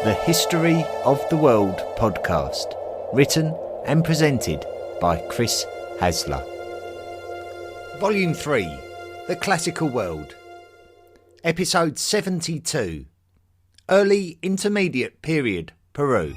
The History of the World podcast, written and presented by Chris Hasler. Volume 3, The Classical World. Episode 72, Early Intermediate Period, Peru.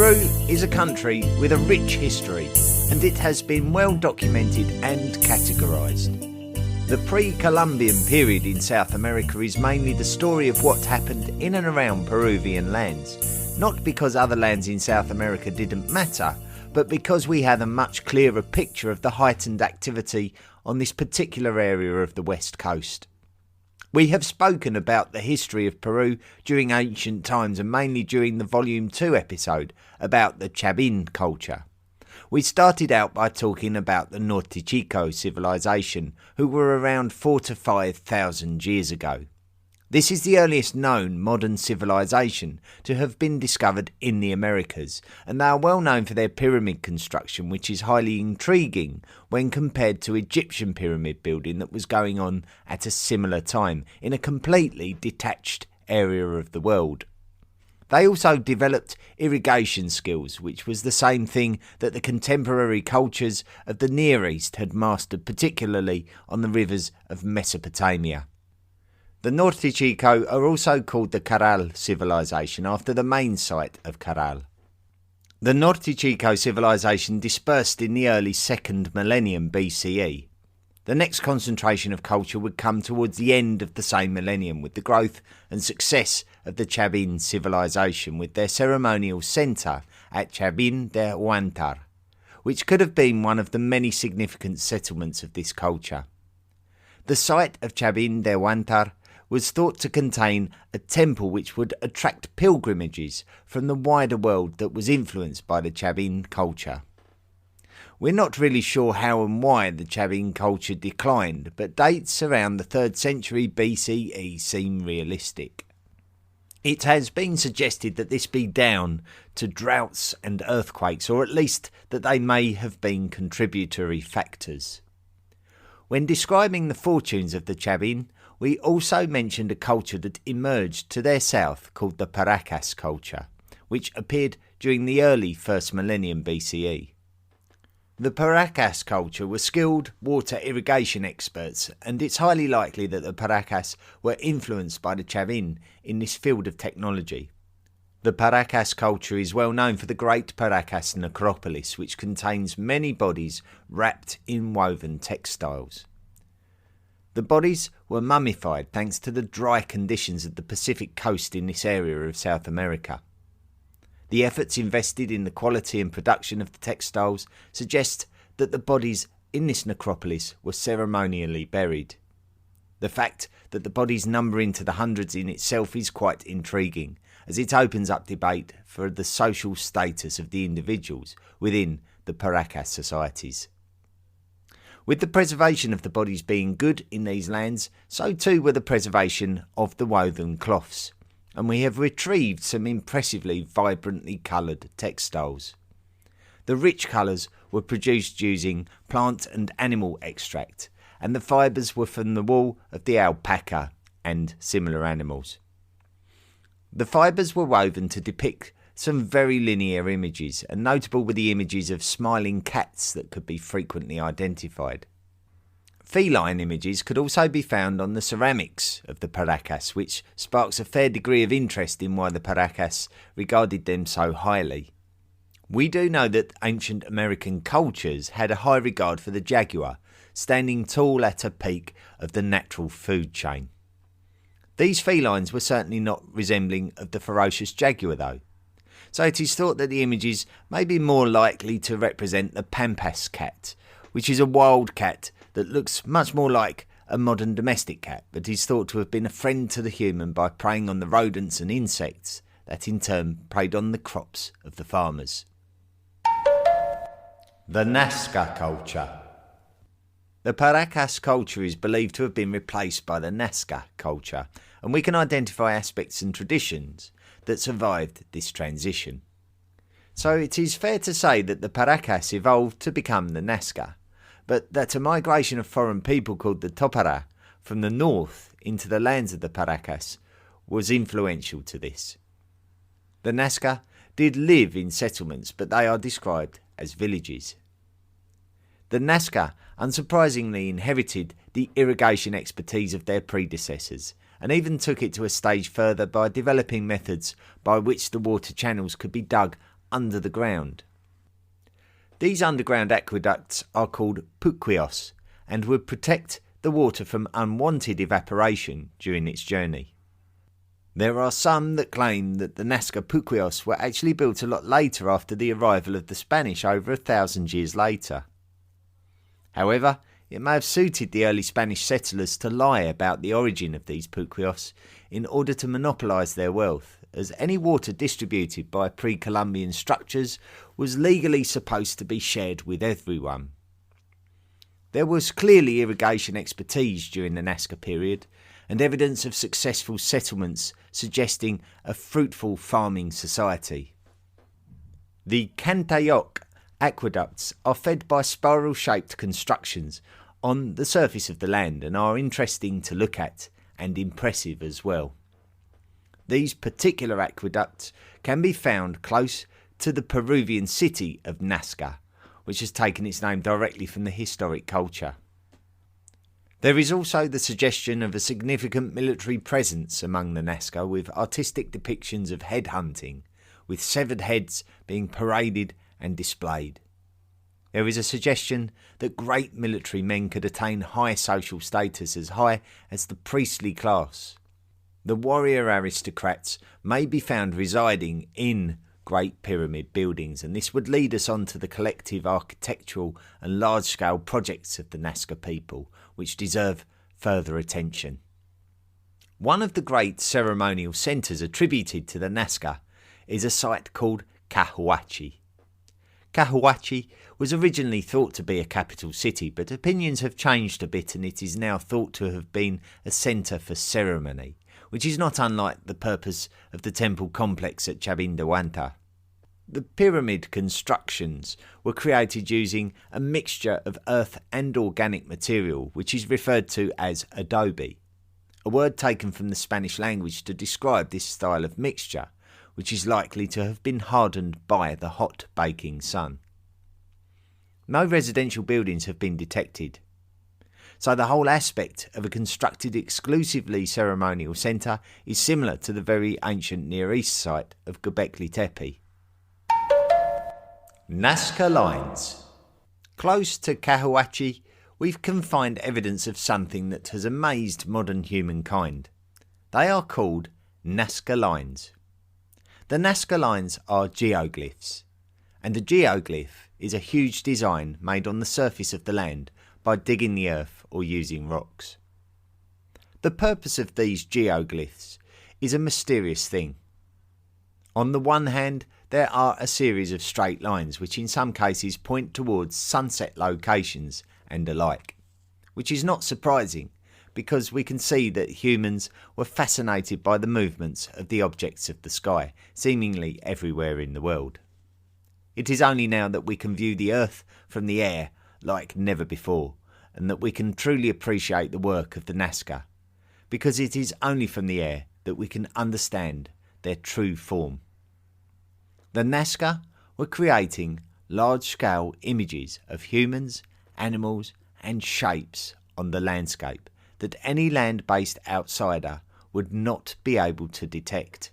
Peru is a country with a rich history, and it has been well documented and categorised. The pre-Columbian period in South America is mainly the story of what happened in and around Peruvian lands, not because other lands in South America didn't matter, but because we had a much clearer picture of the heightened activity on this particular area of the west coast. We have spoken about the history of Peru during ancient times and mainly during the Volume 2 episode about the Chavín culture. We started out by talking about the Norte Chico civilization, who were around 4,000 to 5,000 years ago. This is the earliest known modern civilization to have been discovered in the Americas, and they are well known for their pyramid construction, which is highly intriguing when compared to Egyptian pyramid building that was going on at a similar time in a completely detached area of the world. They also developed irrigation skills, which was the same thing that the contemporary cultures of the Near East had mastered, particularly on the rivers of Mesopotamia. The Norte Chico are also called the Caral civilization after the main site of Caral. The Norte Chico civilization dispersed in the early 2nd millennium BCE. The next concentration of culture would come towards the end of the same millennium with the growth and success of the Chavín civilization with their ceremonial centre at Chavín de Huántar, which could have been one of the many significant settlements of this culture. The site of Chavín de Huántar was thought to contain a temple which would attract pilgrimages from the wider world that was influenced by the Chavín culture. We're not really sure how and why the Chavín culture declined, but dates around the 3rd century BCE seem realistic. It has been suggested that this be down to droughts and earthquakes, or at least that they may have been contributory factors. When describing the fortunes of the Chavín, we also mentioned a culture that emerged to their south called the Paracas culture, which appeared during the early 1st millennium BCE. The Paracas culture were skilled water irrigation experts, and it's highly likely that the Paracas were influenced by the Chavín in this field of technology. The Paracas culture is well known for the Great Paracas necropolis, which contains many bodies wrapped in woven textiles. The bodies were mummified thanks to the dry conditions of the Pacific coast in this area of South America. The efforts invested in the quality and production of the textiles suggest that the bodies in this necropolis were ceremonially buried. The fact that the bodies number into the hundreds in itself is quite intriguing, as it opens up debate for the social status of the individuals within the Paracas societies. With the preservation of the bodies being good in these lands, so too were the preservation of the woven cloths, and we have retrieved some impressively vibrantly coloured textiles. The rich colours were produced using plant and animal extract, and the fibres were from the wool of the alpaca and similar animals. The fibres were woven to depict some very linear images, and notable were the images of smiling cats that could be frequently identified. Feline images could also be found on the ceramics of the Paracas, which sparks a fair degree of interest in why the Paracas regarded them so highly. We do know that ancient American cultures had a high regard for the jaguar, standing tall at a peak of the natural food chain. These felines were certainly not resembling of the ferocious jaguar though. So it is thought that the images may be more likely to represent the pampas cat, which is a wild cat that looks much more like a modern domestic cat, but is thought to have been a friend to the human by preying on the rodents and insects that in turn preyed on the crops of the farmers. The Nazca culture. The Paracas culture is believed to have been replaced by the Nazca culture, and we can identify aspects and traditions that survived this transition. So it is fair to say that the Paracas evolved to become the Nazca, but that a migration of foreign people called the Topara from the north into the lands of the Paracas was influential to this. The Nazca did live in settlements, but they are described as villages. The Nazca unsurprisingly inherited the irrigation expertise of their predecessors and even took it to a stage further by developing methods by which the water channels could be dug under the ground. These underground aqueducts are called puquios and would protect the water from unwanted evaporation during its journey. There are some that claim that the Nazca puquios were actually built a lot later after the arrival of the Spanish over 1,000 years later. However, it may have suited the early Spanish settlers to lie about the origin of these puquios in order to monopolise their wealth, as any water distributed by pre-Columbian structures was legally supposed to be shared with everyone. There was clearly irrigation expertise during the Nazca period, and evidence of successful settlements suggesting a fruitful farming society. The Cantayoc aqueducts are fed by spiral-shaped constructions on the surface of the land and are interesting to look at and impressive as well. These particular aqueducts can be found close to the Peruvian city of Nazca, which has taken its name directly from the historic culture. There is also the suggestion of a significant military presence among the Nazca, with artistic depictions of head hunting, with severed heads being paraded and displayed. There is a suggestion that great military men could attain high social status, as high as the priestly class. The warrior aristocrats may be found residing in great pyramid buildings, and this would lead us on to the collective architectural and large-scale projects of the Nazca people, which deserve further attention. One of the great ceremonial centres attributed to the Nazca is a site called Cahuachi. Cahuachi was originally thought to be a capital city, but opinions have changed a bit and it is now thought to have been a centre for ceremony, which is not unlike the purpose of the temple complex at Chavín. The pyramid constructions were created using a mixture of earth and organic material, which is referred to as adobe, a word taken from the Spanish language to describe this style of mixture, which is likely to have been hardened by the hot baking sun. No residential buildings have been detected, so the whole aspect of a constructed exclusively ceremonial centre is similar to the very ancient Near East site of Göbekli Tepe. Nazca lines. Close to Cahuachi, we can find evidence of something that has amazed modern humankind. They are called Nazca lines. The Nazca lines are geoglyphs, and a geoglyph is a huge design made on the surface of the land by digging the earth or using rocks. The purpose of these geoglyphs is a mysterious thing. On the one hand, there are a series of straight lines which in some cases point towards sunset locations and alike, which is not surprising because we can see that humans were fascinated by the movements of the objects of the sky, seemingly everywhere in the world. It is only now that we can view the earth from the air like never before, and that we can truly appreciate the work of the Nazca, because it is only from the air that we can understand their true form. The Nazca were creating large-scale images of humans, animals and shapes on the landscape that any land-based outsider would not be able to detect.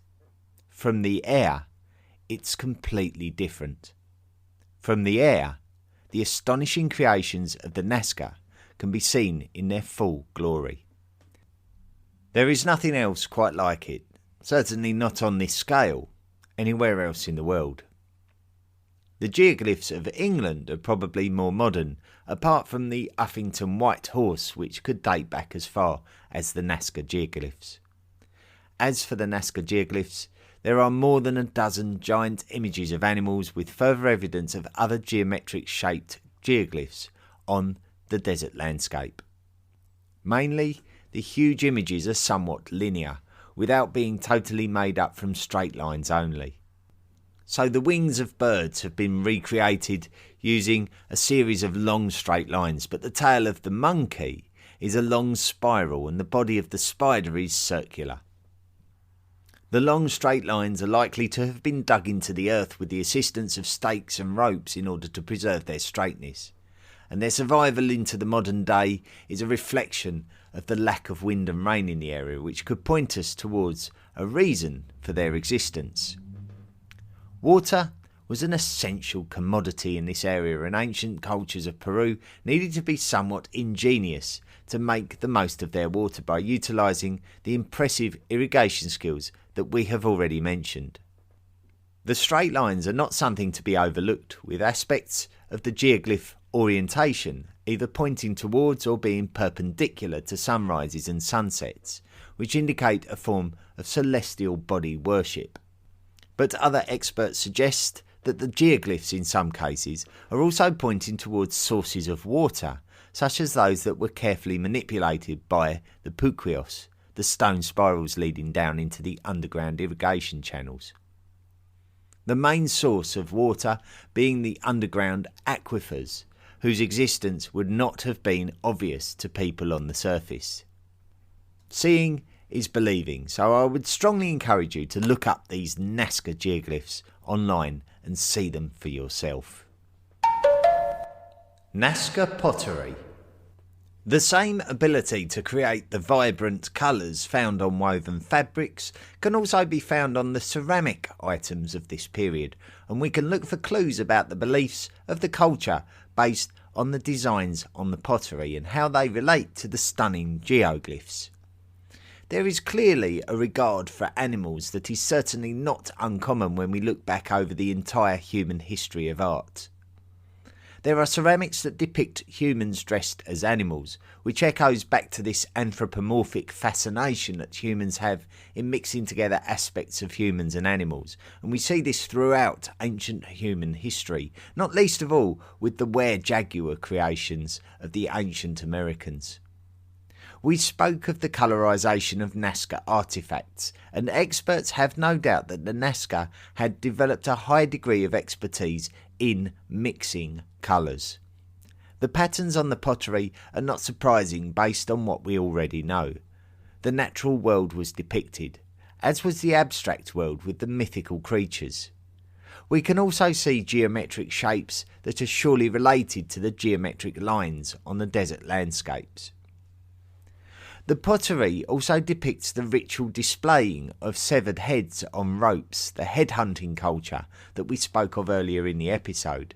From the air, it's completely different. From the air, the astonishing creations of the Nazca can be seen in their full glory. There is nothing else quite like it, certainly not on this scale, anywhere else in the world. The geoglyphs of England are probably more modern, apart from the Uffington White Horse, which could date back as far as the Nazca geoglyphs. As for the Nazca geoglyphs, there are more than a dozen giant images of animals with further evidence of other geometric shaped geoglyphs on the desert landscape. Mainly, the huge images are somewhat linear, without being totally made up from straight lines only. So the wings of birds have been recreated using a series of long straight lines, but the tail of the monkey is a long spiral and the body of the spider is circular. The long straight lines are likely to have been dug into the earth with the assistance of stakes and ropes in order to preserve their straightness, and their survival into the modern day is a reflection of the lack of wind and rain in the area, which could point us towards a reason for their existence. Water was an essential commodity in this area, and ancient cultures of Peru needed to be somewhat ingenious to make the most of their water by utilising the impressive irrigation skills that we have already mentioned. The straight lines are not something to be overlooked, with aspects of the geoglyph orientation either pointing towards or being perpendicular to sunrises and sunsets, which indicate a form of celestial body worship. But other experts suggest that the geoglyphs in some cases are also pointing towards sources of water, such as those that were carefully manipulated by the puquios, the stone spirals leading down into the underground irrigation channels. The main source of water being the underground aquifers, whose existence would not have been obvious to people on the surface. Seeing is believing, so I would strongly encourage you to look up these Nazca geoglyphs online and see them for yourself. Nazca pottery. The same ability to create the vibrant colours found on woven fabrics can also be found on the ceramic items of this period, and we can look for clues about the beliefs of the culture based on the designs on the pottery and how they relate to the stunning geoglyphs. There is clearly a regard for animals that is certainly not uncommon when we look back over the entire human history of art. There are ceramics that depict humans dressed as animals, which echoes back to this anthropomorphic fascination that humans have in mixing together aspects of humans and animals, and we see this throughout ancient human history, not least of all with the were-jaguar creations of the ancient Americans. We spoke of the colorization of Nazca artifacts, and experts have no doubt that the Nazca had developed a high degree of expertise in mixing colours. The patterns on the pottery are not surprising based on what we already know. The natural world was depicted, as was the abstract world with the mythical creatures. We can also see geometric shapes that are surely related to the geometric lines on the desert landscapes. The pottery also depicts the ritual displaying of severed heads on ropes, the headhunting culture that we spoke of earlier in the episode.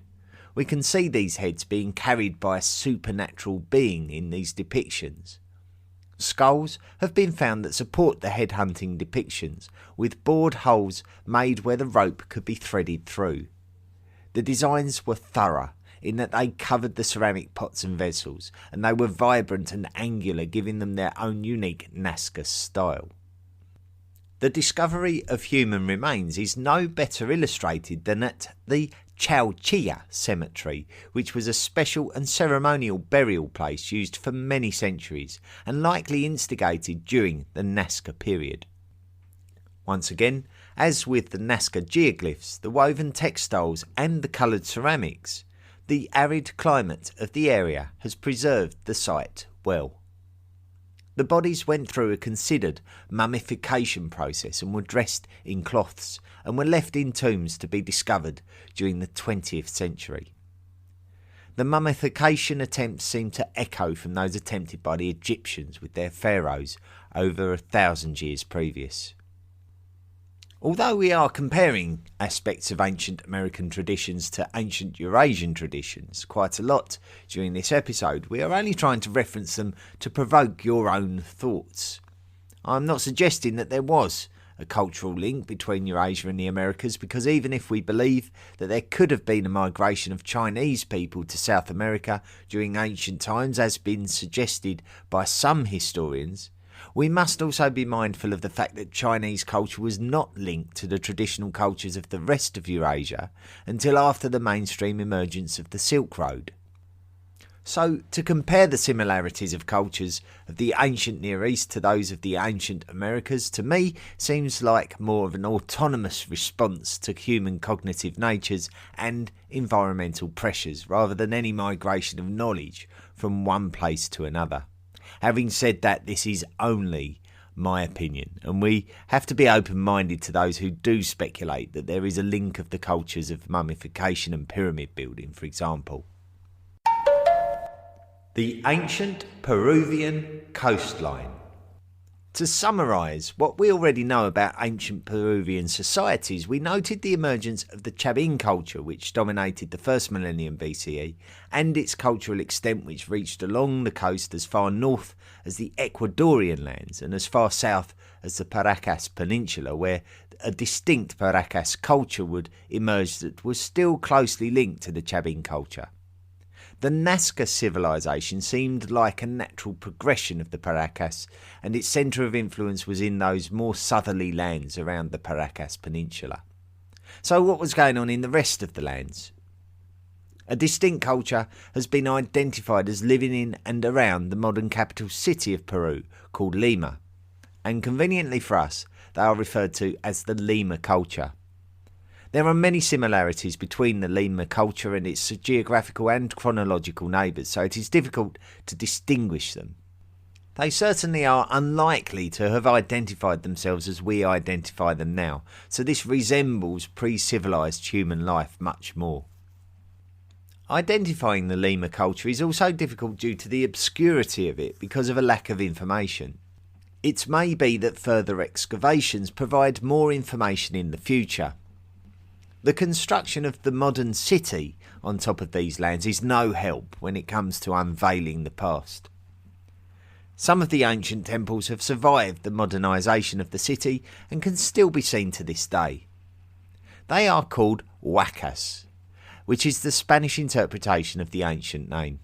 We can see these heads being carried by a supernatural being in these depictions. Skulls have been found that support the headhunting depictions, with bored holes made where the rope could be threaded through. The designs were thorough, in that they covered the ceramic pots and vessels, and they were vibrant and angular, giving them their own unique Nazca style. The discovery of human remains is no better illustrated than at the Chavín cemetery, which was a special and ceremonial burial place used for many centuries, and likely instigated during the Nazca period. Once again, as with the Nazca geoglyphs, the woven textiles and the coloured ceramics, the arid climate of the area has preserved the site well. The bodies went through a considered mummification process and were dressed in cloths and were left in tombs to be discovered during the 20th century. The mummification attempts seem to echo from those attempted by the Egyptians with their pharaohs over 1,000 years previous. Although we are comparing aspects of ancient American traditions to ancient Eurasian traditions quite a lot during this episode, we are only trying to reference them to provoke your own thoughts. I'm not suggesting that there was a cultural link between Eurasia and the Americas, because even if we believe that there could have been a migration of Chinese people to South America during ancient times, as been suggested by some historians, We must also be mindful of the fact that Chinese culture was not linked to the traditional cultures of the rest of Eurasia until after the mainstream emergence of the Silk Road. So, to compare the similarities of cultures of the ancient Near East to those of the ancient Americas, to me, seems like more of an autonomous response to human cognitive natures and environmental pressures, rather than any migration of knowledge from one place to another. Having said that, this is only my opinion, and we have to be open-minded to those who do speculate that there is a link of the cultures of mummification and pyramid building, for example. The ancient Peruvian coastline. To summarise what we already know about ancient Peruvian societies, we noted the emergence of the Chavín culture, which dominated the first millennium BCE, and its cultural extent, which reached along the coast as far north as the Ecuadorian lands and as far south as the Paracas Peninsula, where a distinct Paracas culture would emerge that was still closely linked to the Chavín culture. The Nazca civilization seemed like a natural progression of the Paracas, and its centre of influence was in those more southerly lands around the Paracas Peninsula. So what was going on in the rest of the lands? A distinct culture has been identified as living in and around the modern capital city of Peru, called Lima, and conveniently for us, they are referred to as the Lima culture. There are many similarities between the Lima culture and its geographical and chronological neighbours, so it is difficult to distinguish them. They certainly are unlikely to have identified themselves as we identify them now, so this resembles pre-civilised human life much more. Identifying the Lima culture is also difficult due to the obscurity of it because of a lack of information. It may be that further excavations provide more information in the future. The construction of the modern city on top of these lands is no help when it comes to unveiling the past. Some of the ancient temples have survived the modernisation of the city and can still be seen to this day. They are called huacas, which is the Spanish interpretation of the ancient name.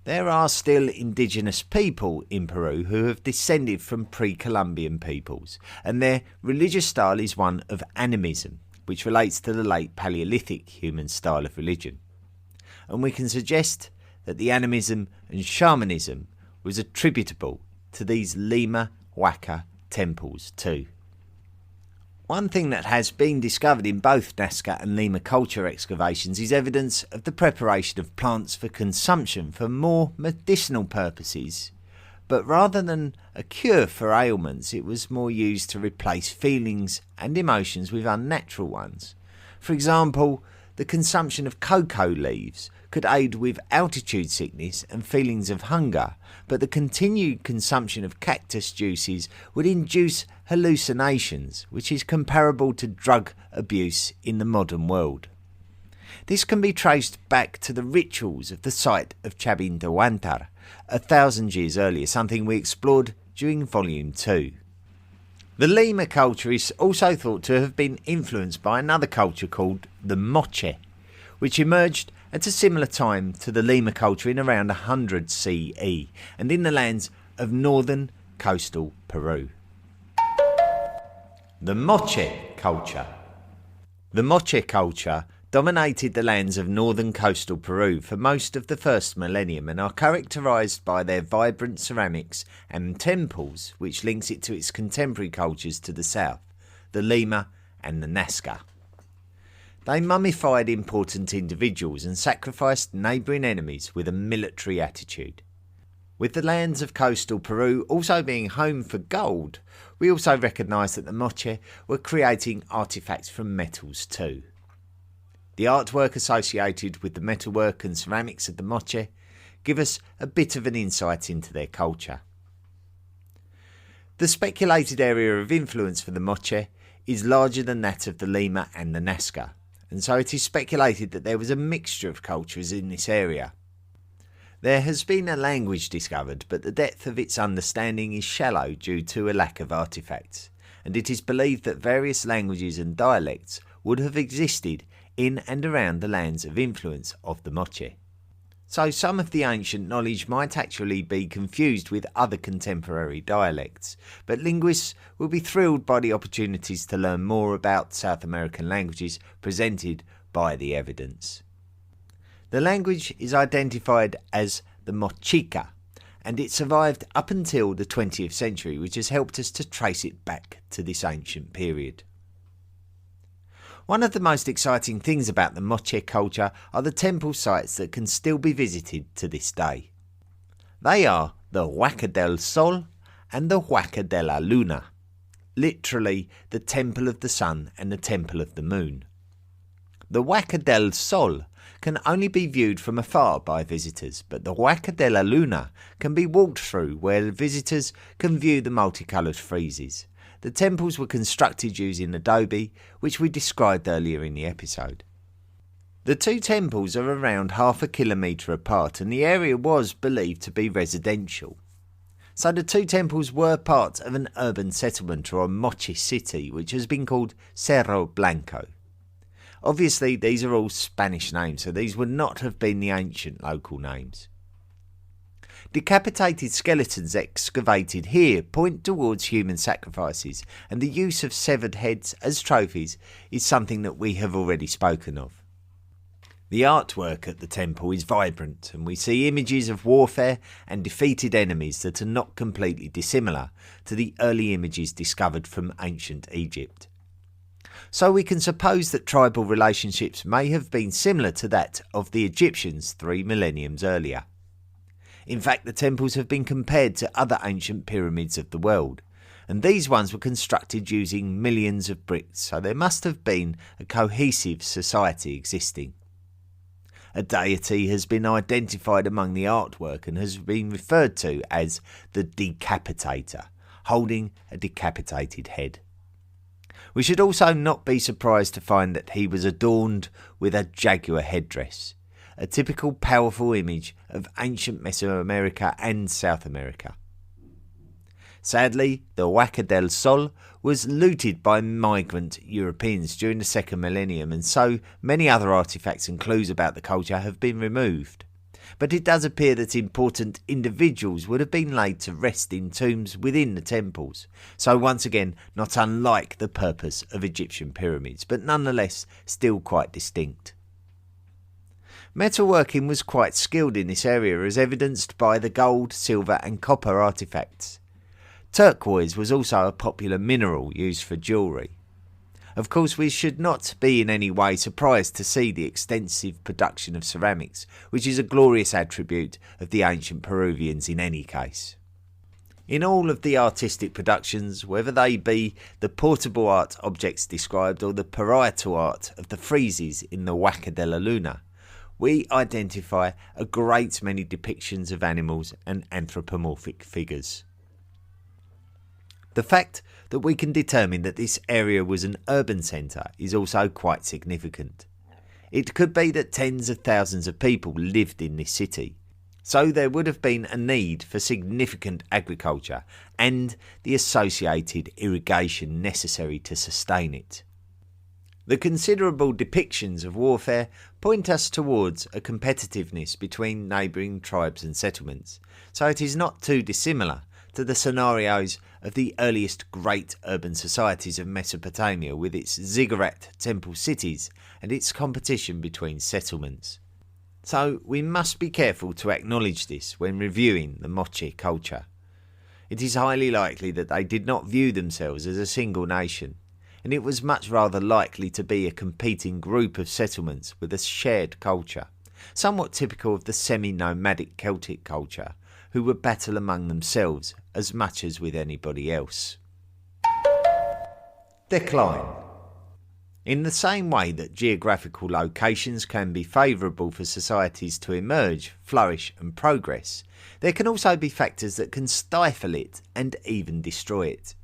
There are still indigenous people in Peru who have descended from pre-Columbian peoples, and their religious style is one of animism, which relates to the late Paleolithic human style of religion. And we can suggest that the animism and shamanism was attributable to these Lima Huaca temples too. One thing that has been discovered in both Nazca and Lima culture excavations is evidence of the preparation of plants for consumption for more medicinal purposes, but rather than a cure for ailments, it was more used to replace feelings and emotions with unnatural ones. For example, the consumption of cocoa leaves could aid with altitude sickness and feelings of hunger, but the continued consumption of cactus juices would induce hallucinations, which is comparable to drug abuse in the modern world. This can be traced back to the rituals of the site of Chavín de 1,000 years earlier, something we explored during Volume 2. The Lima culture is also thought to have been influenced by another culture called the Moche, which emerged at a similar time to the Lima culture in around 100 CE and in the lands of northern coastal Peru. The Moche culture. The Moche culture dominated the lands of northern coastal Peru for most of the first millennium and are characterised by their vibrant ceramics and temples, which links it to its contemporary cultures to the south, the Lima and the Nazca. They mummified important individuals and sacrificed neighbouring enemies with a military attitude. With the lands of coastal Peru also being home for gold, we also recognise that the Moche were creating artefacts from metals too. The artwork associated with the metalwork and ceramics of the Moche give us a bit of an insight into their culture. The speculated area of influence for the Moche is larger than that of the Lima and the Nazca, and so it is speculated that there was a mixture of cultures in this area. There has been a language discovered, but the depth of its understanding is shallow due to a lack of artefacts, and it is believed that various languages and dialects would have existed in and around the lands of influence of the Moche. So some of the ancient knowledge might actually be confused with other contemporary dialects, but linguists will be thrilled by the opportunities to learn more about South American languages presented by the evidence. The language is identified as the Mochica, and it survived up until the 20th century, which has helped us to trace it back to this ancient period. One of the most exciting things about the Moche culture are the temple sites that can still be visited to this day. They are the Huaca del Sol and the Huaca de la Luna, literally the Temple of the Sun and the Temple of the Moon. The Huaca del Sol can only be viewed from afar by visitors, but the Huaca de la Luna can be walked through, where visitors can view the multicoloured friezes. The temples were constructed using adobe, which we described earlier in the episode. The two temples are around half a kilometre apart, and the area was believed to be residential. So the two temples were part of an urban settlement or a Moche city, which has been called Cerro Blanco. Obviously, these are all Spanish names, so these would not have been the ancient local names. Decapitated skeletons excavated here point towards human sacrifices, and the use of severed heads as trophies is something that we have already spoken of. The artwork at the temple is vibrant, and we see images of warfare and defeated enemies that are not completely dissimilar to the early images discovered from ancient Egypt. So we can suppose that tribal relationships may have been similar to that of the Egyptians 3 millenniums earlier. In fact, the temples have been compared to other ancient pyramids of the world, and these ones were constructed using millions of bricks, so there must have been a cohesive society existing. A deity has been identified among the artwork and has been referred to as the Decapitator, holding a decapitated head. We should also not be surprised to find that he was adorned with a jaguar headdress, a typical powerful image of ancient Mesoamerica and South America. Sadly, the Huaca del Sol was looted by migrant Europeans during the second millennium, and so many other artefacts and clues about the culture have been removed. But it does appear that important individuals would have been laid to rest in tombs within the temples, so once again not unlike the purpose of Egyptian pyramids, but nonetheless still quite distinct. Metalworking was quite skilled in this area, as evidenced by the gold, silver and copper artefacts. Turquoise was also a popular mineral used for jewellery. Of course, we should not be in any way surprised to see the extensive production of ceramics, which is a glorious attribute of the ancient Peruvians in any case. In all of the artistic productions, whether they be the portable art objects described or the parietal art of the friezes in the Huaca de la Luna, we identify a great many depictions of animals and anthropomorphic figures. The fact that we can determine that this area was an urban centre is also quite significant. It could be that tens of thousands of people lived in this city, so there would have been a need for significant agriculture and the associated irrigation necessary to sustain it. The considerable depictions of warfare point us towards a competitiveness between neighbouring tribes and settlements, so it is not too dissimilar to the scenarios of the earliest great urban societies of Mesopotamia, with its ziggurat temple cities and its competition between settlements. So we must be careful to acknowledge this when reviewing the Moche culture. It is highly likely that they did not view themselves as a single nation, and it was much rather likely to be a competing group of settlements with a shared culture, somewhat typical of the semi-nomadic Celtic culture, who would battle among themselves as much as with anybody else. Decline. In the same way that geographical locations can be favourable for societies to emerge, flourish and progress, there can also be factors that can stifle it and even destroy it.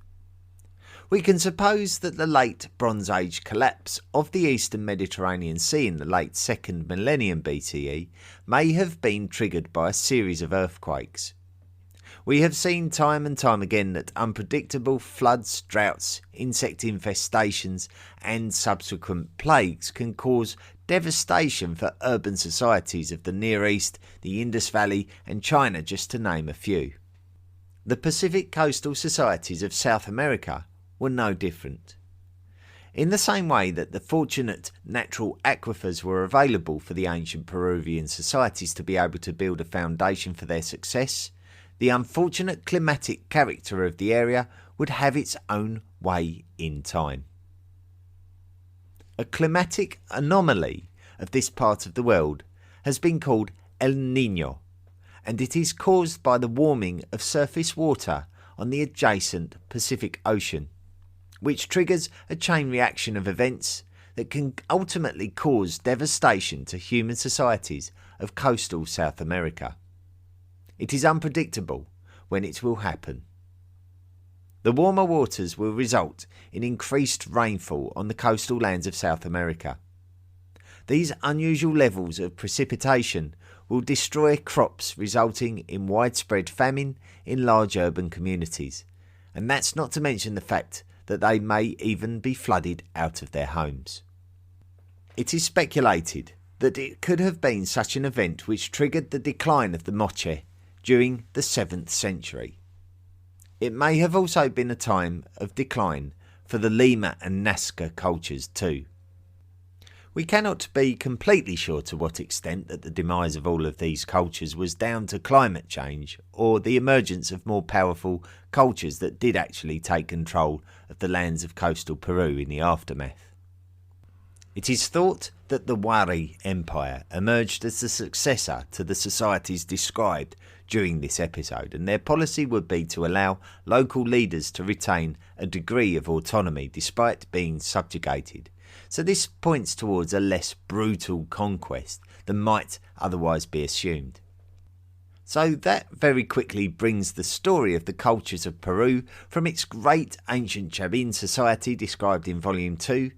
We can suppose that the late Bronze Age collapse of the Eastern Mediterranean Sea in the late 2nd millennium BCE may have been triggered by a series of earthquakes. We have seen time and time again that unpredictable floods, droughts, insect infestations and subsequent plagues can cause devastation for urban societies of the Near East, the Indus Valley and China, just to name a few. The Pacific coastal societies of South America were no different. In the same way that the fortunate natural aquifers were available for the ancient Peruvian societies to be able to build a foundation for their success, the unfortunate climatic character of the area would have its own way in time. A climatic anomaly of this part of the world has been called El Niño, and it is caused by the warming of surface water on the adjacent Pacific Ocean, which triggers a chain reaction of events that can ultimately cause devastation to human societies of coastal South America. It is unpredictable when it will happen. The warmer waters will result in increased rainfall on the coastal lands of South America. These unusual levels of precipitation will destroy crops, resulting in widespread famine in large urban communities, and that's not to mention the fact that they may even be flooded out of their homes. It is speculated that it could have been such an event which triggered the decline of the Moche during the 7th century. It may have also been a time of decline for the Lima and Nazca cultures too. We cannot be completely sure to what extent that the demise of all of these cultures was down to climate change or the emergence of more powerful cultures that did actually take control of the lands of coastal Peru in the aftermath. It is thought that the Wari Empire emerged as the successor to the societies described during this episode, and their policy would be to allow local leaders to retain a degree of autonomy despite being subjugated. So this points towards a less brutal conquest than might otherwise be assumed. So that very quickly brings the story of the cultures of Peru from its great ancient Chavín society described in Volume 2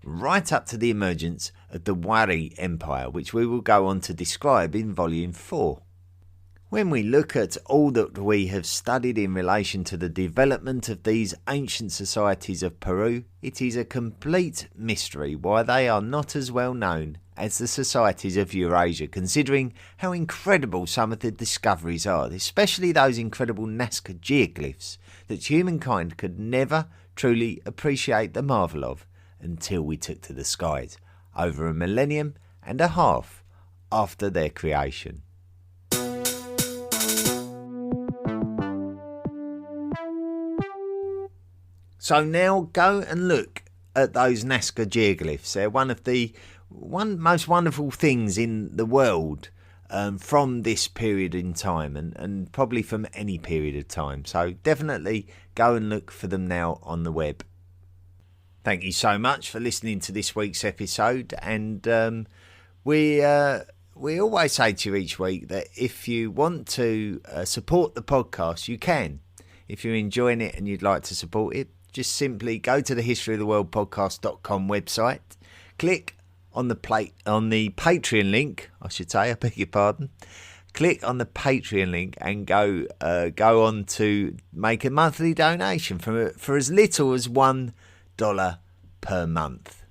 right up to the emergence of the Wari Empire, which we will go on to describe in Volume 4. When we look at all that we have studied in relation to the development of these ancient societies of Peru, it is a complete mystery why they are not as well known as the societies of Eurasia, considering how incredible some of the discoveries are, especially those incredible Nazca geoglyphs that humankind could never truly appreciate the marvel of until we took to the skies, over a millennium and a half after their creation. So now go and look at those Nazca geoglyphs. They're one of the most wonderful things in the world from this period in time and probably from any period of time. So definitely go and look for them now on the web. Thank you so much for listening to this week's episode, and we always say to you each week that if you want to support the podcast, you can. If you're enjoying it and you'd like to support it, just simply go to the historyoftheworldpodcast.com website, click on the Patreon link, I beg your pardon. Click on the Patreon link and go on to make a monthly donation for as little as $1 per month.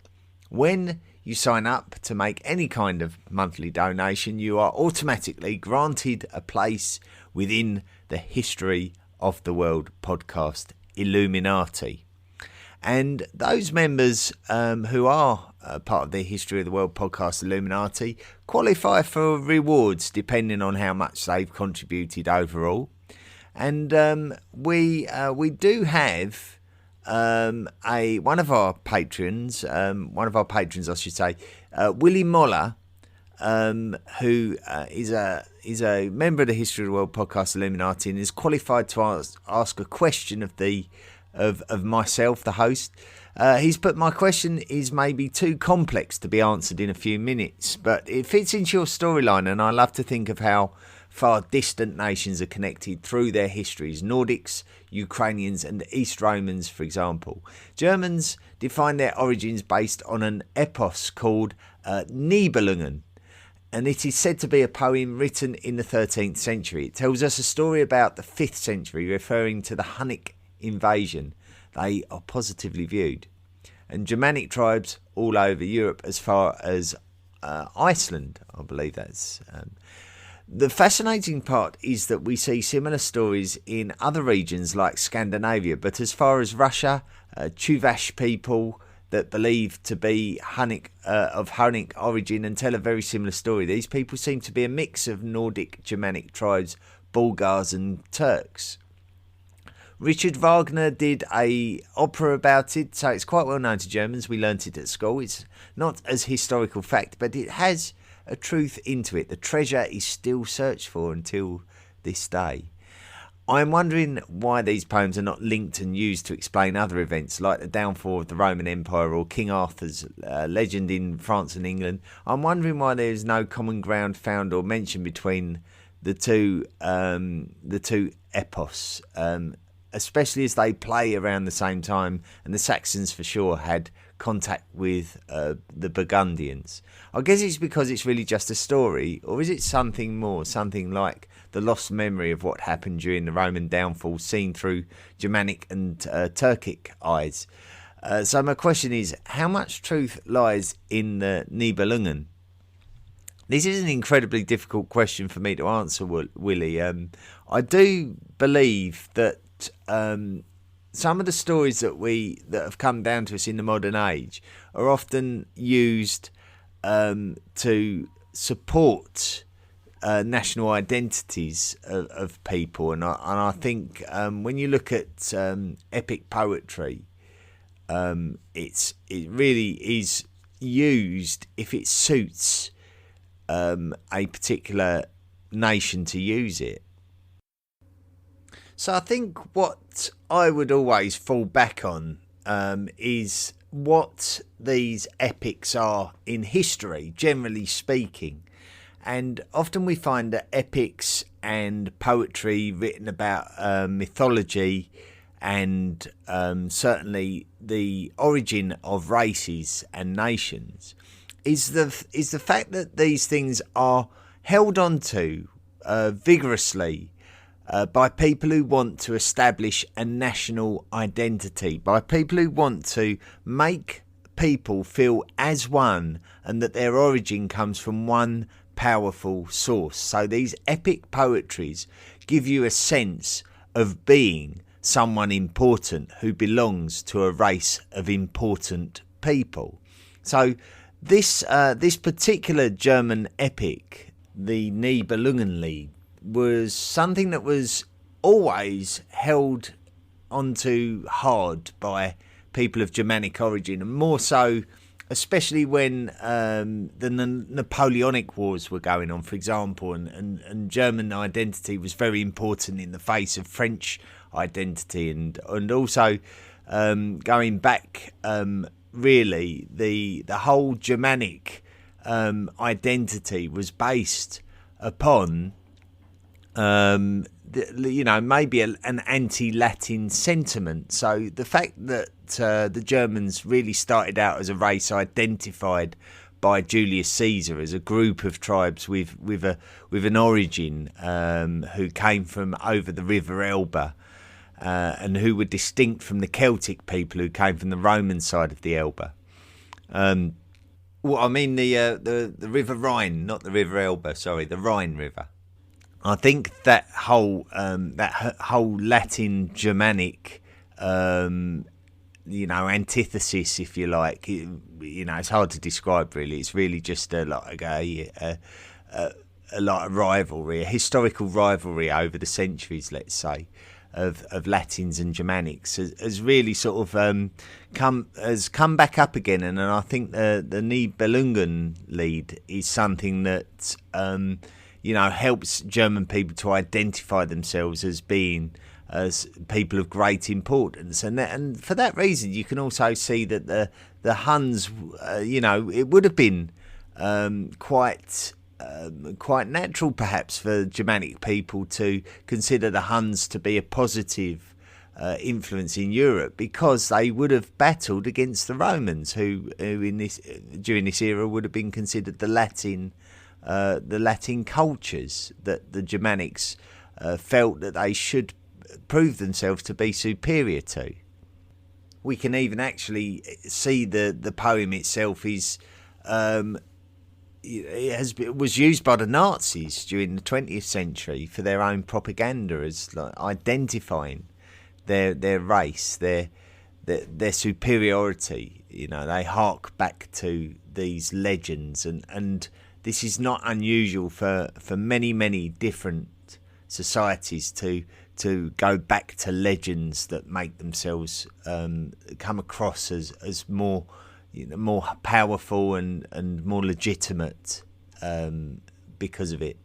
When you sign up to make any kind of monthly donation, you are automatically granted a place within the History of the World podcast Illuminati. And those members who are part of the History of the World podcast Illuminati qualify for rewards depending on how much they've contributed overall. And we do have one of our patrons, Willie Moller, who is a member of the History of the World podcast Illuminati and is qualified to ask a question of myself, the host. He's put, my question is maybe too complex to be answered in a few minutes, but it fits into your storyline, and I love to think of how far distant nations are connected through their histories. Nordics, Ukrainians and East Romans, for example. Germans define their origins based on an epos called Nibelungen, and it is said to be a poem written in the 13th century. It tells us a story about the 5th century, referring to the Hunnic invasion they are positively viewed, and Germanic tribes all over Europe as far as Iceland, I believe that's. The fascinating part is that we see similar stories in other regions like Scandinavia, but as far as Russia, Chuvash people that believe to be Hunnic, of Hunnic origin and tell a very similar story. These people seem to be a mix of Nordic Germanic tribes, Bulgars and Turks. Richard Wagner did a opera about it, so it's quite well known to Germans. We learnt it at school. It's not as historical fact, but it has a truth into it. The treasure is still searched for until this day. I'm wondering why these poems are not linked and used to explain other events like the downfall of the Roman Empire or King Arthur's legend in France and England. I'm wondering why there is no common ground found or mentioned between the two epos, especially as they play around the same time, and the Saxons for sure had contact with the Burgundians. I guess it's because it's really just a story, or is it something more, something like the lost memory of what happened during the Roman downfall seen through Germanic and Turkic eyes? So my question is, how much truth lies in the Nibelungen? This is an incredibly difficult question for me to answer, Willie. I do believe that some of the stories that have come down to us in the modern age are often used to support national identities of people, and I think when you look at epic poetry, it really is used if it suits a particular nation to use it. So I think what I would always fall back on is what these epics are in history, generally speaking. And often we find that epics and poetry written about mythology and certainly the origin of races and nations is the fact that these things are held onto vigorously by people who want to establish a national identity, by people who want to make people feel as one and that their origin comes from one powerful source. So these epic poetries give you a sense of being someone important who belongs to a race of important people. So this particular German epic, the Nibelungenlied, was something that was always held onto hard by people of Germanic origin, and more so especially when the Napoleonic Wars were going on, for example, and German identity was very important in the face of French identity, and also going back, really the whole Germanic identity was based upon maybe an anti-Latin sentiment. So the fact that the Germans really started out as a race identified by Julius Caesar as a group of tribes with an origin who came from over the River Elbe, and who were distinct from the Celtic people who came from the Roman side of the Elbe. The River Rhine, not the River Elbe. Sorry, the Rhine River. I think that whole Latin Germanic, antithesis, if you like, it's hard to describe really. It's really just a lot of rivalry, a historical rivalry over the centuries, let's say, of Latins and Germanics has really sort of come back up again, and I think the Nibelungenlied is something that helps German people to identify themselves as being as people of great importance, and for that reason you can also see that the Huns, it would have been quite natural perhaps for Germanic people to consider the Huns to be a positive influence in Europe, because they would have battled against the Romans, who during this era would have been considered the Latin the Latin cultures that the Germanics felt that they should prove themselves to be superior to. We can even actually see the poem itself was used by the Nazis during the 20th century for their own propaganda, as like identifying their race, their superiority. They hark back to these legends, and this is not unusual for many different societies to go back to legends that make themselves come across as more powerful and more legitimate because of it.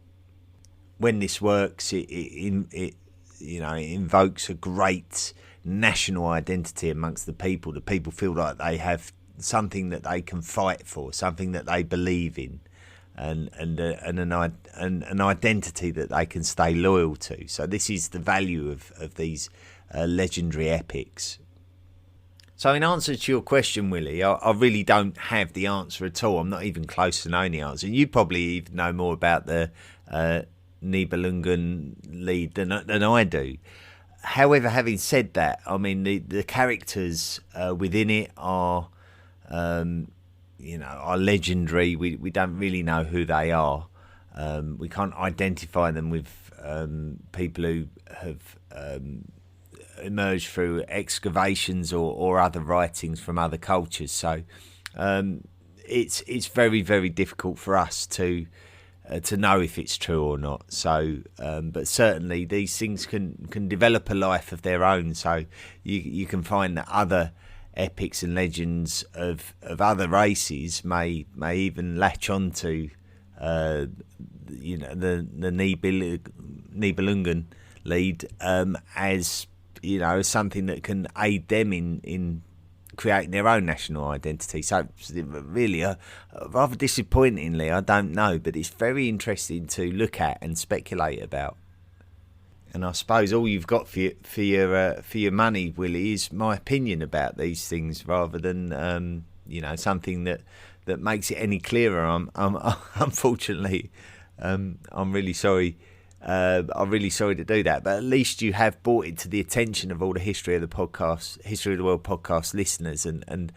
When this works, it invokes a great national identity amongst the people. The people feel like they have something that they can fight for, something that they believe in, and an identity that they can stay loyal to. So this is the value of these legendary epics. So in answer to your question, Willie, I really don't have the answer at all. I'm not even close to knowing the answer. You probably even know more about the Nibelungen Lied than I do. However, having said that, I mean the characters within it are legendary. We don't really know who they are. We can't identify them with people who have emerged through excavations or other writings from other cultures. So it's very difficult for us to know if it's true or not. So, but certainly these things can develop a life of their own. So you can find that other epics and legends of other races may even latch on to the Nibelungen Lied as something that can aid them in creating their own national identity. So really, rather disappointingly, I don't know, but it's very interesting to look at and speculate about. And I suppose all you've got for your money, Willie, is my opinion about these things, rather than something that makes it any clearer. I'm unfortunately, I'm really sorry. I'm really sorry to do that, but at least you have brought it to the attention of all the History of the World podcast listeners, and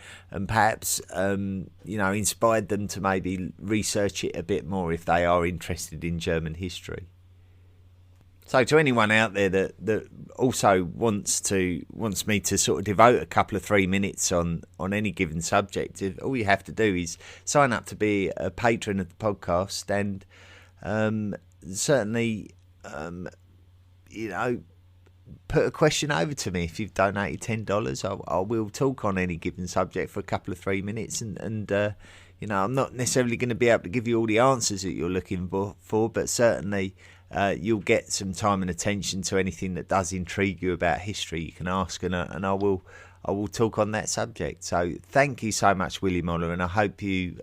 perhaps inspired them to maybe research it a bit more if they are interested in German history. So to anyone out there that also wants me to sort of devote a couple of 3 minutes on any given subject, all you have to do is sign up to be a patron of the podcast, and certainly put a question over to me. If you've donated $10, I will talk on any given subject for a couple of 3 minutes, and I'm not necessarily going to be able to give you all the answers that you're looking for, but certainly you'll get some time and attention to anything that does intrigue you about history. You can ask, and I will talk on that subject. So thank you so much, Willie Moller, and I hope you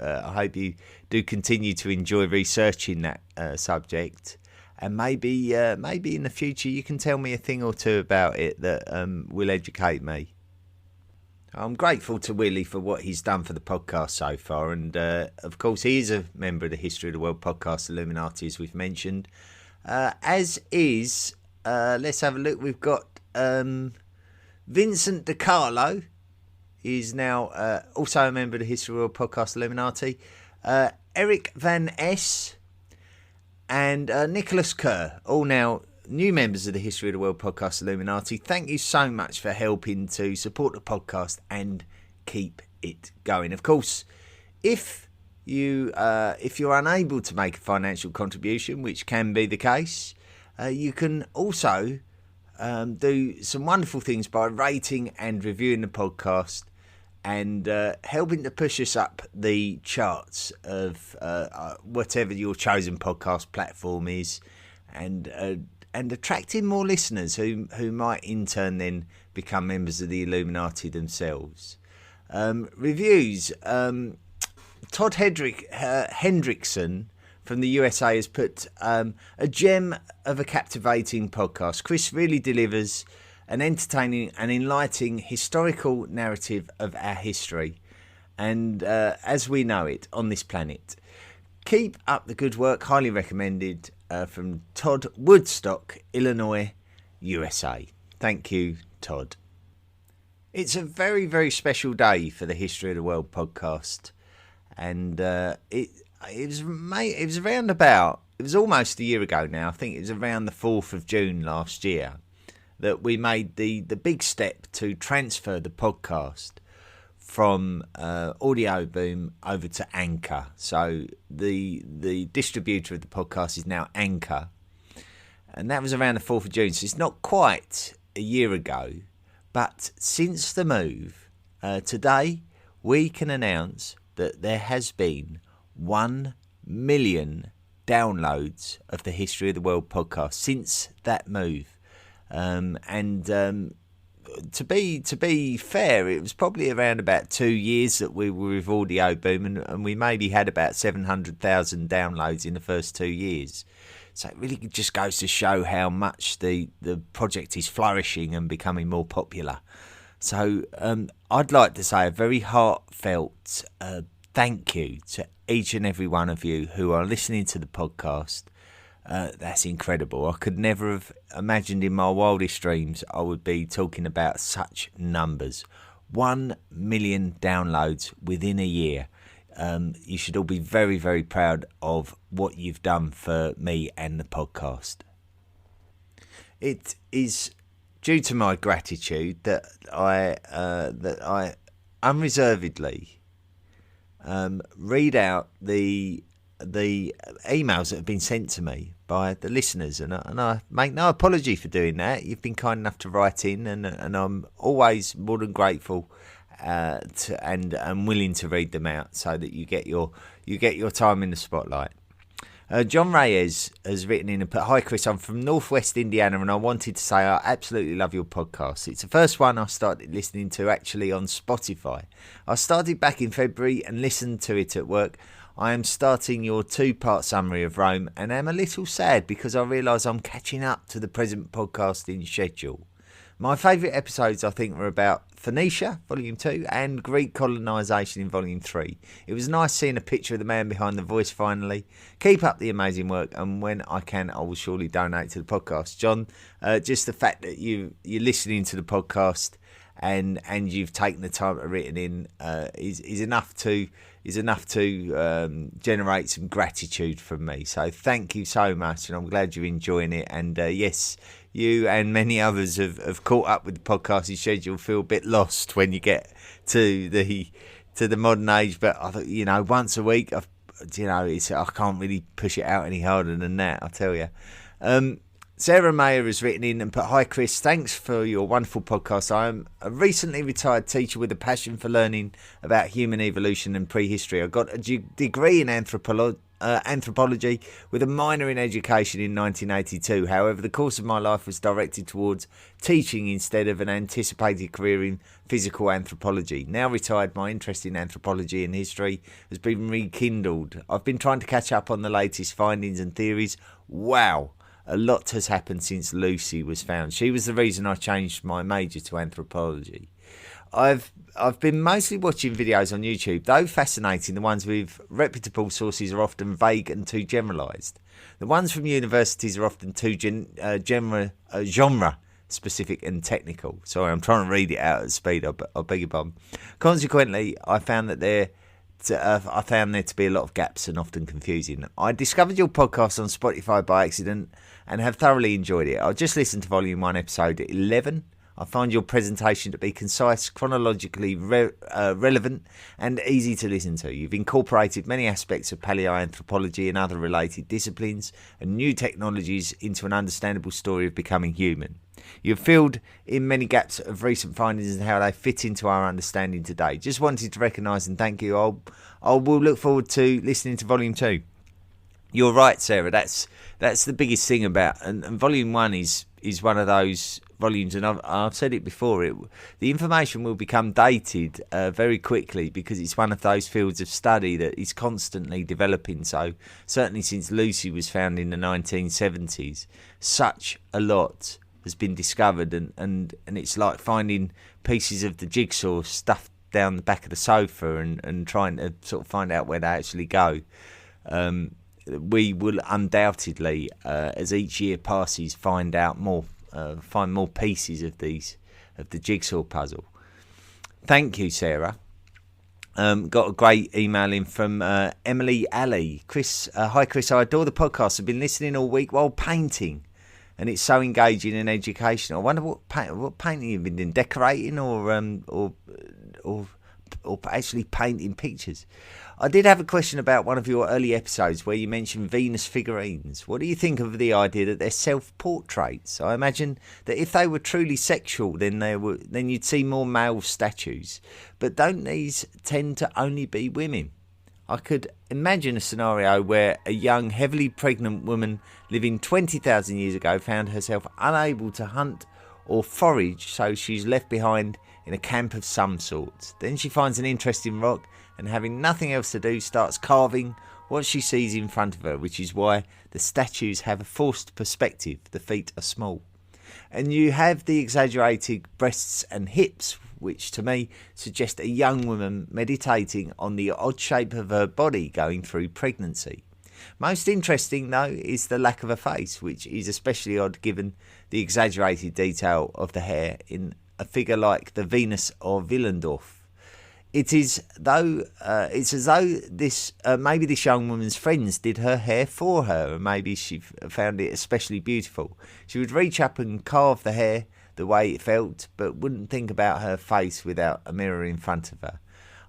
do continue to enjoy researching that subject, and maybe in the future you can tell me a thing or two about it that will educate me. I'm grateful to Willie for what he's done for the podcast so far, and of course he is a member of the History of the World podcast Illuminati, as we've mentioned. As is, let's have a look. We've got Vincent DiCarlo is now also a member of the History of the World podcast Illuminati. Eric Van S and Nicholas Kerr, all now new members of the History of the World podcast Illuminati. Thank you so much for helping to support the podcast and keep it going. Of course, if you're unable to make a financial contribution, which can be the case, you can also do some wonderful things by rating and reviewing the podcast, and helping to push us up the charts of whatever your chosen podcast platform is, and attracting more listeners who might in turn then become members of the Illuminati themselves. Reviews. Todd Hendrickson from the USA has put a gem of a captivating podcast. Chris really delivers an entertaining and enlightening historical narrative of our history, and as we know it on this planet. Keep up the good work, highly recommended, from Todd, Woodstock, Illinois, USA. Thank you, Todd. It's a very, very special day for the History of the World podcast, and it was almost a year ago now. I think it was around the 4th of June last year that we made the big step to transfer the podcast from Audio Boom over to Anchor. So the distributor of the podcast is now Anchor, and that was around the 4th of June. So it's not quite a year ago, but since the move, today we can announce that there has been 1 million downloads of the History of the World podcast since that move. To be fair, it was probably around about 2 years that we were with Audio Boom, and we maybe had about 700,000 downloads in the first 2 years. So it really just goes to show how much the project is flourishing and becoming more popular. So I'd like to say a very heartfelt thank you to each and every one of you who are listening to the podcast. That's incredible. I could never have imagined in my wildest dreams I would be talking about such numbers. 1 million downloads within a year. You should all be very, very proud of what you've done for me and the podcast. It is due to my gratitude that I unreservedly read out the emails that have been sent to me by the listeners, and I make no apology for doing that. You've been kind enough to write in, and I'm always more than grateful and willing to read them out so that you get your time in the spotlight. John Reyes has written in and put, "Hi Chris, I'm from Northwest Indiana and I wanted to say I absolutely love your podcast. It's the first one I started listening to actually on Spotify. I started back in February and listened to it at work. I am starting your 2-part summary of Rome and am a little sad because I realise I'm catching up to the present podcasting schedule. My favourite episodes, I think, were about Phoenicia, Volume 2, and Greek colonisation in Volume 3. It was nice seeing a picture of the man behind the voice finally. Keep up the amazing work, and when I can, I will surely donate to the podcast." John, just the fact that you're listening to the podcast and you've taken the time to write it in is enough to generate some gratitude from me. So thank you so much, and I'm glad you're enjoying it. And yes, you and many others have caught up with the podcasting schedule. Feel a bit lost when you get to the modern age, but I thought, once a week, I can't really push it out any harder than that, I tell you. Sarah Mayer has written in and put, "Hi Chris, thanks for your wonderful podcast. I am a recently retired teacher with a passion for learning about human evolution and prehistory. I got a degree in anthropology with a minor in education in 1982. However, the course of my life was directed towards teaching instead of an anticipated career in physical anthropology. Now retired, my interest in anthropology and history has been rekindled. I've been trying to catch up on the latest findings and theories. Wow. A lot has happened since Lucy was found. She was the reason I changed my major to anthropology. I've been mostly watching videos on YouTube. Though fascinating, the ones with reputable sources are often vague and too generalised. The ones from universities are often too genre specific and technical." Sorry, I'm trying to read it out at speed. I beg your pardon. "Consequently, I found there to be a lot of gaps and often confusing. I discovered your podcast on Spotify by accident and have thoroughly enjoyed it. I just listened to Volume 1, Episode 11. I find your presentation to be concise, chronologically relevant and easy to listen to. You've incorporated many aspects of paleoanthropology and other related disciplines and new technologies into an understandable story of becoming human. You've filled in many gaps of recent findings and how they fit into our understanding today. Just wanted to recognise and thank you. I will look forward to listening to Volume 2. You're right, Sarah. That's the biggest thing about, and Volume 1 is one of those volumes, and I've said it before. The information will become dated very quickly because it's one of those fields of study that is constantly developing. So certainly since Lucy was found in the 1970s, such a lot has been discovered, and it's like finding pieces of the jigsaw stuffed down the back of the sofa and trying to sort of find out where they actually go. we will undoubtedly, as each year passes, find more pieces of the jigsaw puzzle. Thank you, Sarah. Got a great email in from Emily Alley. Chris, hi Chris, I adore the podcast. I've been listening all week while painting, and it's so engaging and educational. I wonder what painting you've been doing, decorating or actually painting pictures. I did have a question about one of your early episodes where you mentioned Venus figurines. What do you think of the idea that they're self-portraits? I imagine that if they were truly sexual, then you'd see more male statues. But don't these tend to only be women? I could imagine a scenario where a young, heavily pregnant woman living 20,000 years ago found herself unable to hunt or forage, so she's left behind in a camp of some sort. Then she finds an interesting rock and, having nothing else to do, starts carving what she sees in front of her, which is why the statues have a forced perspective. The feet are small. And you have the exaggerated breasts and hips, which to me suggest a young woman meditating on the odd shape of her body going through pregnancy. Most interesting, though, is the lack of a face, which is especially odd given the exaggerated detail of the hair in a figure like the Venus of Willendorf. It's as though this maybe this young woman's friends did her hair for her, and maybe she found it especially beautiful. She would reach up and carve the hair the way it felt, but wouldn't think about her face without a mirror in front of her.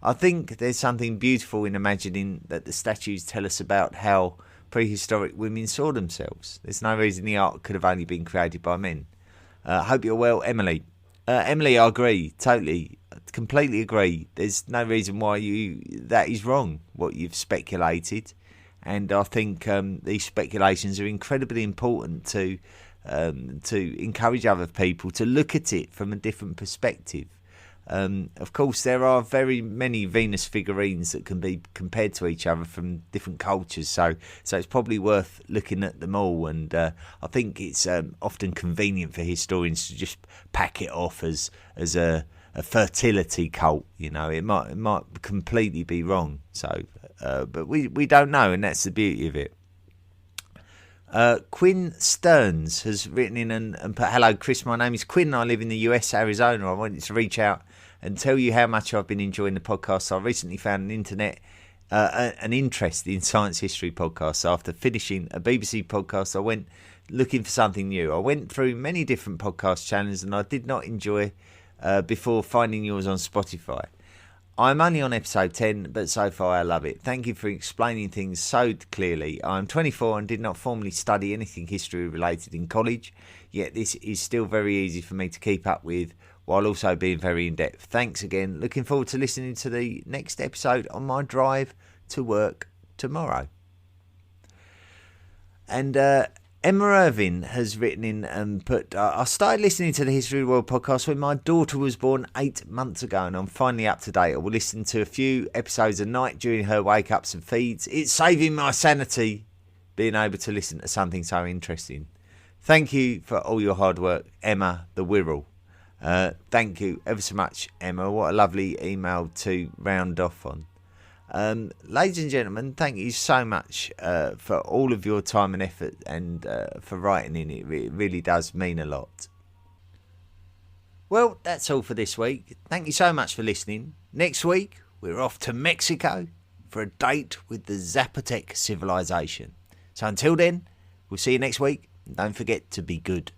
I think there's something beautiful in imagining that the statues tell us about how prehistoric women saw themselves. There's no reason the art could have only been created by men. Hope you're well, Emily. Emily, I agree, totally, completely agree. There's no reason why that is wrong, what you've speculated. And I think these speculations are incredibly important to encourage other people to look at it from a different perspective. Of course, there are very many Venus figurines that can be compared to each other from different cultures, so it's probably worth looking at them all. And I think it's often convenient for historians to just pack it off as a fertility cult. You know, it might completely be wrong. So, but we don't know, and that's the beauty of it. Quinn Stearns has written in and put, hello Chris, my name is Quinn, I live in the US, Arizona. I wanted to reach out and tell you how much I've been enjoying the podcast. I recently found an interest in science history podcasts. After finishing a BBC podcast, I went looking for something new. I went through many different podcast channels and I did not enjoy before finding yours on Spotify. I'm only on episode 10, but so far I love it. Thank you for explaining things so clearly. I'm 24 and did not formally study anything history related in college, yet this is still very easy for me to keep up with while also being very in-depth. Thanks again. Looking forward to listening to the next episode on my drive to work tomorrow. And Emma Irvin has written in and put, I started listening to the History of the World podcast when my daughter was born 8 months ago, and I'm finally up to date. I will listen to a few episodes a night during her wake-ups and feeds. It's saving my sanity being able to listen to something so interesting. Thank you for all your hard work, Emma the Wirral. Thank you ever so much, Emma. What a lovely email to round off on. Ladies and gentlemen, thank you so much for all of your time and effort and for writing in. It really does mean a lot. Well, that's all for this week. Thank you so much for listening. Next week, we're off to Mexico for a date with the Zapotec civilization. So until then, we'll see you next week. Don't forget to be good.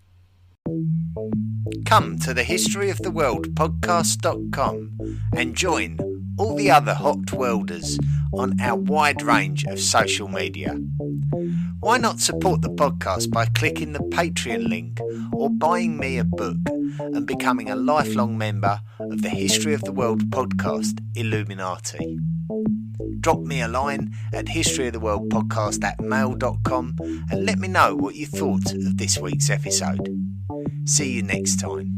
Come to the History of the World podcast.com and join all the other hot worlders on our wide range of social media. Why not support the podcast by clicking the Patreon link or buying me a book and becoming a lifelong member of the History of the World podcast Illuminati? Drop me a line at historyoftheworldpodcast@mail.com and let me know what you thought of this week's episode. See you next time.